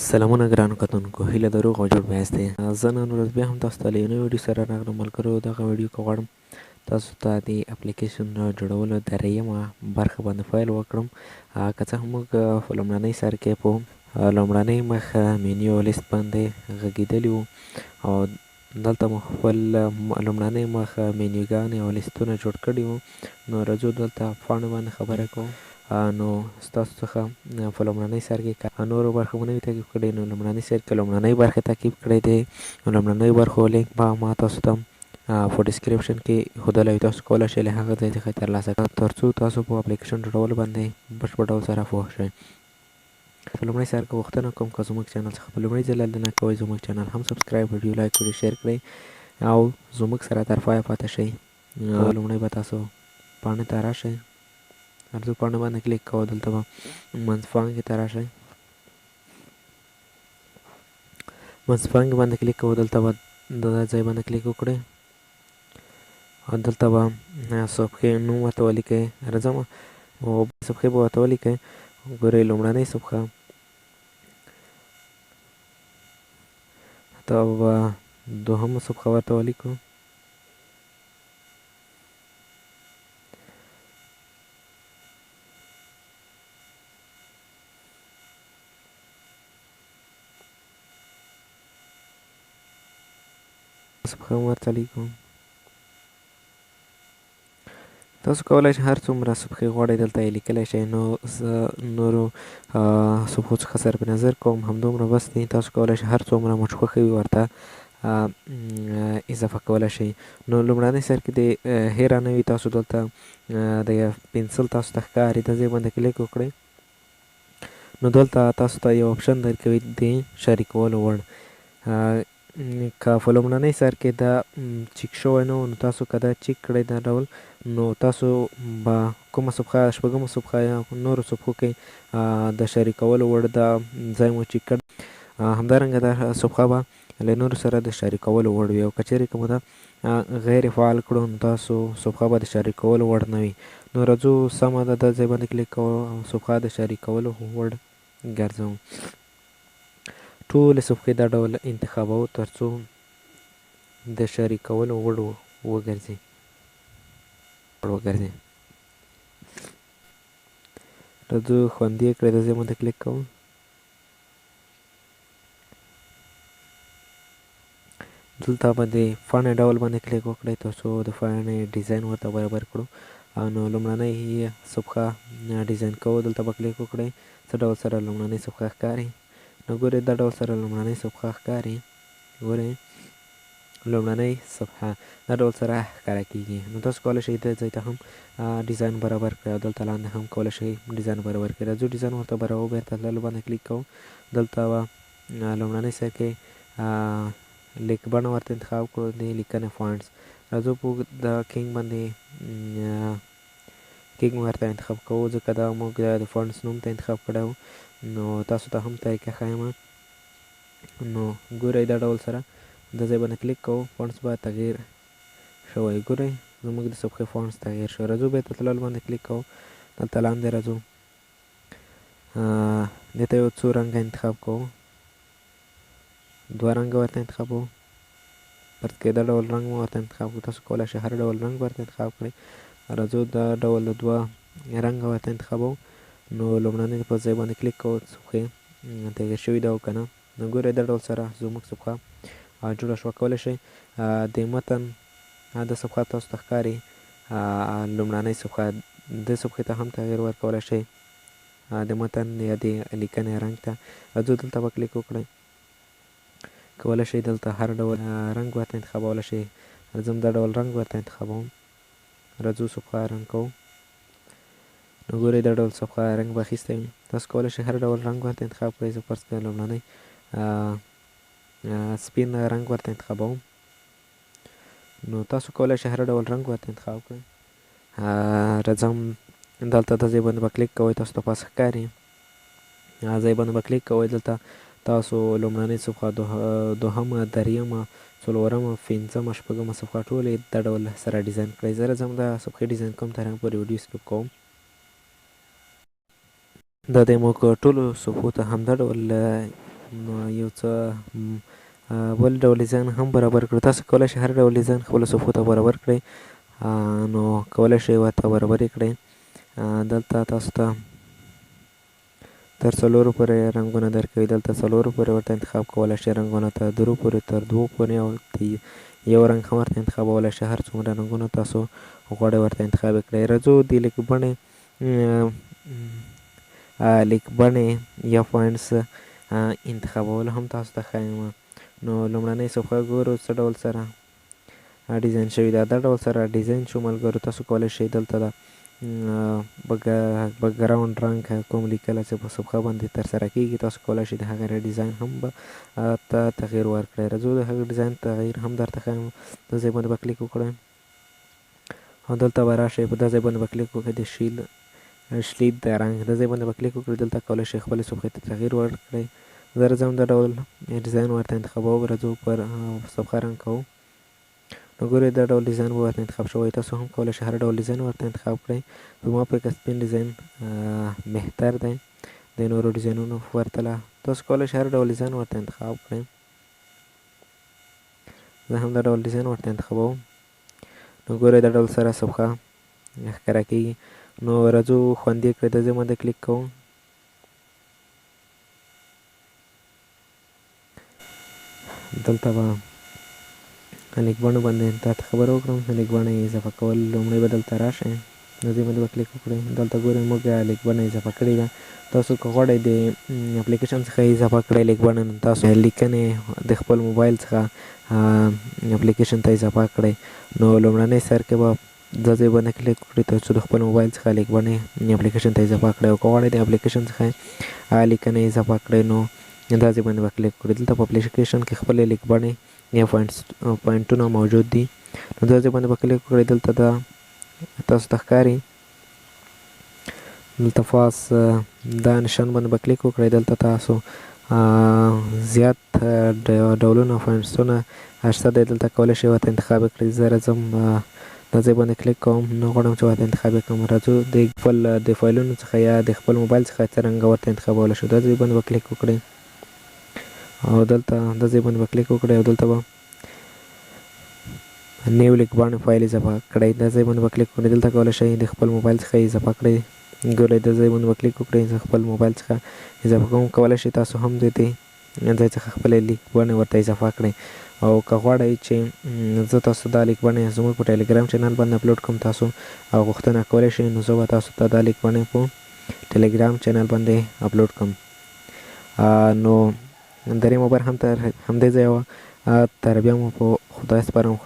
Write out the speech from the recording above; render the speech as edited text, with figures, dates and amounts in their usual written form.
سلامونه ګرانو کتونکو، هیله لرو غوږ جوړ یاست. زه نن ورځ بیا هم تاسو ته له یو نوي ویډیو سره راغلم. ملګرو، دغه ویډیو کې غواړم تاسو ته د اپلیکیشن جوړولو دریمه برخه باندې فایل وکړم. که څه هم موږ په لومړنۍ سر کې په لومړنۍ مخ مینیو لیست باندې غږېدلي وو او دلته مو خپل لومړنۍ مخ مینیوګانې او لیستونه جوړ کړي وو. نو راځو دلته پاڼو باندې خبره کوو. نو ستاسو څخه په لومړنۍ سر کې نورو برخو نه وي تعقیب کړی، نو لومړنۍ سر کې لومړنۍ برخې تعقیب کړی دی. نو لومړنۍ برخو لینک به ما تاسو ته په ډسکریپشن کې ښودلی، تاسو کولی شئ له هغه ځای څخه ترلاسه کړئ تر څو تاسو په اپلیکشن جوړولو باندې بشپړ ډول سره پوه شئ. په لومړۍ سر کې غوښتنه کوم که زموږ چینل څخه په لومړي ځل لیدنه کوئ، زموږ چینل هم سبسکرایب، ویډیو لایک کړئ، شیر کړئ او زموږ سره تر پایه پاتې شئ. لومړی به تاسو پاڼې ته راشئ، ارزو پاڼې باندې کلیک کوو، دلته به منځپانګې ته راشئ، منځپانګې باندې کلیک کوو، دلته به دغه ځای باندې کلیک وکړئ او دلته به صفحې نوم ورته ولیکئ. راځم او صفحې به ورته ولیکئ. ګورئ، لومړنۍ صفحه ته به دوهمه صفحه ورته ولیکو. صفحه هم ورته لیکو. تاسو کولی شئ هر څومره صفحې غواړئ دلته یې لیکلی شئ. نو زه نورو صفحو څخه صرف نظر کوم، همدومره بس دی. تاسو کولی شئ هر څومره مو چې خوښه وي ورته اضافه کولی شئ. نو لومړنۍ سر کې د هیره نه وي، تاسو دلته د پنسل تاسو ته ښکاري، د ځای باندې کلیک وکړئ. نو دلته تاسو ته یو اپشن درکوي د شریکولو وړ. که په لومړنۍ سر کې دا چیک شوی نه و، نو تاسو که دا چیک کړئ دا ډول، نو تاسو به کومه صفحه شپږمه صفحه یا نورو صفحو کې د شریکولو وړ دا ځای مو چیک کړ، همدارنګه دا صفحه به له نورو سره د شریکولو وړ وي. او که چیرې که مو دا غیر فعال کړو، نو تاسو صفحه به د شریکولو وړ نه وي. نو راځو سمه ده، دا ځای باندې کلیک کوو او صفحه د شریکولو وړ ګرځوو. ټولې صفحې دا ډول انتخابوو تر څو د شریکولو وړ وګرځي. راځو خوندي کړئ، د ځای باندې کلیک کوو. دلته به د پاڼې ډول باندې کلیک وکړئ تر څو د پاڼې ډیزاین ورته برابر کړو. نو لومړنۍ صفحه ډیزاین کوو، دلته به کلیک وکړئ. څه ډول سره لومړنۍ صفحه ښکاري. نو ګورئ دا ډول سره لومړنۍ صفحه ښکاري. ګورئ لومړنۍ صفحه دا ډول سره ښکاره کیږي. نو تاسو کولی شئ دې ځای ته هم ډیزاین برابر کړئ او دلته لاندې هم کولی شئ ډیزاین برابر کړئ. راځو ډیزاین ورته برابر بیرته تللو باندې کلیک کوو. دلته به لومړنۍ سر کې لیک بڼه ورته انتخاب کړو، د لیکنې فانټس. راځو په د کینګ باندې کینګ ورته انتخاب کوو، ځکه دا موږ د فانټس نوم ته انتخاب کړی و. نو تاسو ته هم طریقه ښایم. نو ګورئ دا ډول سره د ځای باندې کلیک کوو، فانټس به تغییر شوی. ګورئ زموږ د صفحې فانټس تغییر شو. راځو بیرته تلل باندې کلیک کوو، دلته لاندې راځو، دې ته یو څو رنګه انتخاب کوو، دوه رنګه ورته انتخابوو. فرض کړئ دا ډول رنګ مو ورته انتخاب کړو، تاسو کولی شئ هر ډول رنګ ورته انتخاب کړئ. راځو دا ډول دوه رنګه ورته انتخابوو. نو لومړنۍ په ځای باندې کلیک کوو، صفحې تغییر شوي ده او که نه. نو ګورئ دا ډول سره زموږ صفحه جوړه شوه. کولی شئ د متن د صفحه تاسو ته ښکاري، لومړنۍ صفحه دې صفحې ته هم تغییر ورکولی شئ، د متن یا د لیکنې رنګ ته. راځو دلته به کلیک وکړئ، کولی شئ دلته هر ډول رنګ ورته انتخابولی شئ. راځم دا ډول رنګ ورته انتخابوم. راځو صفحه رنګ کوو. نو ګورئ دا ډول صفحه رنګ به اخیستی وي. تاسو کولی شئ هر ډول رنګ ورته انتخاب کړئ. زه فرض کړئ لومړنۍ سپین رنګ ورته انتخابوم. نو تاسو کولی شئ هر ډول رنګ ورته انتخاب کړئ. راځم دلته د ځای باندې به کلیک کوئ، تاسو ته پاس ښکاري، ځای باندې به کلیک کوئ. دلته تاسو لومړنۍ صفحه، دوهمه، دریمه، څلورمه، پنځمه، شپږمه صفحه ټولې دا ډول سره ډیزاین کړئ. زه راځم دا صفحې ډیزاین کوم، تر هغه پورې ویډیو سکیپ کوم. دا د موږ ټولو صفحو ته همدا ډول یو څه بل ډول ډیزاین هم برابر کړو. تاسو کولی شئ هر ډول ډیزاین خپلو صفحو ته برابر کړئ، نو کولی شئ ورته برابر یې کړئ. دلته تاسو ته تر 4 پورې رنګونه درکوي. دلته 4 پورې ورته انتخاب کولی شئ رنګونه، تر 2 پورې، تر 2 پورې او یو رنګ هم ورته انتخابولی شئ. هر څومره رنګونه تاسو غواړئ ورته انتخاب یې کړئ. راځو د لیک بڼې یا پوینټس انتخابول هم تاسو ته ښایم. نو لومړنۍ صفحه ګورو څه ډول سره ډیزاین شوي ده. دا ډول سره ډیزاین شو ملګرو. تاسو کولی شئ دلته د بکګراوند رنګ کوم لیکلی چې په صفحه باندې ترسره کېږي، تاسو کولی شئ د هغې ډیزاین هم ته تغییر ورکړئ. راځو د هغې ډیزاین تغییر هم درته ښایم. دې ځای باندې به کلیک وکړئ او دلته به راشئ. په دې ځای باندې به کلیک وکړئ د شلید د رنګ، دې ځای باندې به کلیک وکړئ. دلته کولی شئ خپلې صفحې ته تغییر ورکړئ. زه راځم دا ډول ډیزاین ورته انتخابوم. راځو پر صفحه رنګ کوو. نو ګورئ دا ډول ډیزاین به ورته انتخاب شوی. تاسو هم کولی شئ هر ډول ډیزاین ورته انتخاب کړئ. زما په سپین ډیزاین بهتر دی د نورو ډیزاینونو په پرتله. تاسو کولی شئ هر ډول ډیزاین ورته انتخاب کړئ. زه هم دا ډول ډیزاین ورته انتخابوم. نو ګورئ دا ډول سره صفحه ښکاره کېږي. نو راځو خوندي کړئ. د دې باندې کلیک کوم. دلته به لیک بڼو باندې تاته خبره وکړم. لیک بڼه یې اضافه کول، لومړی به دلته راشئ، د دې باندې به کلیک وکړئ. دلته ګورئ موږ لیک بڼه اضافه کړې ده. تاسو که غواړئ د اپلیکیشن څخه اضافه کړئ لیک بڼه، نو تاسو لیکنې د خپل موبایل څخه اپلیکیشن ته اضافه کړئ. نو لومړنی سر کې به دا ځای باندې کلیک وکړئ تر څو د خپل موبایل څخه لیک بڼې اپلیکیشن ته اضافه کړئ. او که غواړئ د اپلیکیشن څخه لیکنې اضافه کړئ، نو دا ځای باندې به کلیک وکړئ. دلته په اپلیکیشن کې خپلې لیک بڼې یا پوینټونه موجود دي. نو دا ځای باندې به کلیک وکړئ. دلته دا تاسو ته ښکاري، دلته فاس دا نشان باندې به کلیک وکړئ. دلته تاسو زیات ډولونه پوینټسونه شته دی، دلته کولی شئ ورته انتخاب یې کړئ. زه راځم دا ځای باندې کلیک کوم، نه غواړم چې ورته انتخاب یې کړم. راځو د فایلونو څخه یا د خپل موبایل څخه څرنګه ورته انتخابولی شو. دا ځای باندې به کلیک وکړئ او دلته دا ځای باندې به کلیک وکړئ او دلته به نیو لیک باندې فایل اضافه کړئ. دا ځای باندې به کلیک وکړئ. دلته کولی شئ د خپل موبایل څخه اضافه کړئ. ګورئ دا ځای باندې به کلیک وکړئ. زه خپل موبایل څخه اضافه کوم. کولی شئ تاسو هم د دې ځای څخه خپلې لیک بڼې ورته اضافه کړئ. او که غواړئ چې زه تاسو دا لیک بڼې زموږ په ټلګرام چینل باندې اپلوډ کړم، تاسو غوښتنه کولی شئ، نو زه به تاسو ته دا لیک بڼې په ټلګرام چینل باندې اپلوډ کړم. نو درېیمه برخه هم تر همدې ځایه وه. تر بیا مو په خدای سپارم.